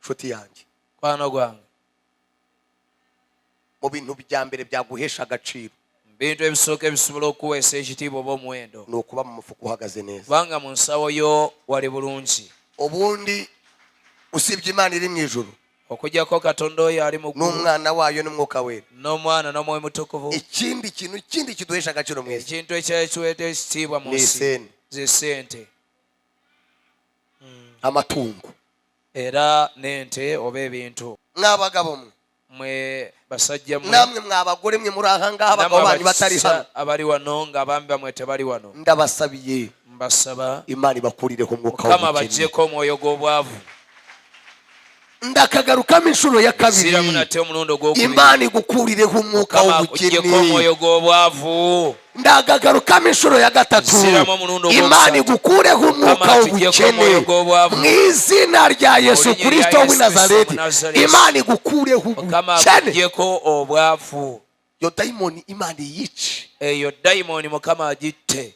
nshuti yanjye, kwano gwange, mu bintu bya mbere byaguhesha agaciro bintu ebisooka ebisobola okuweesa ekitiibwa oba omuwendo ni ukuba mu mufuka uhagaze neza. kubanga mu nsawo yo wali bulungi. ubundi usibye Imana iri mu ijuru okujjako Katonda oyo ali mu ggulu n'umwana wayo n'umwuka wera, n'omwana n'omwoyo mutukuvu, ikindi kiduhesha agaciro mu isi ekintu ekyalikiweeta ekitiibwa mu ni nsi isente, ze ssente amatungo. era n'ente oba ebintu. Mw'abagabo mwe, mwe basajja mwe, namwe mw'abagore mwe muri aha ngaha, abagabo banyu batari hano, abali wano ng'abambi bamwe tebali wano, ndabasabiye mbasaba Imana ibakurireho umwuka Mukama w'ubukene. baggyeko omwoyo gw'obwavu. ndakagarukamo inshuro ya kabiri, Siramu nate omulundi ogwokubiri. Imana igukurireho umwuka Mukama uggyeko w'ubukene. omwoyo gw'obwavu. ndagagarukamo inshuro ya gatatu, Siramu omulundi ogwokusatu. Imana igukureho umwuka Mukama atugyeko omwoyo w'ubukene gw'obwavu. mu izina rya Yesu Mu linnya Kristo lya w'i Yesu Nazareti. Kristo Munazareti. Imana igukureho Mukama ubukene. aggyeko obwavu. Yo dayimoni Imana iyice. Eyo dayimoni Mukama agitte.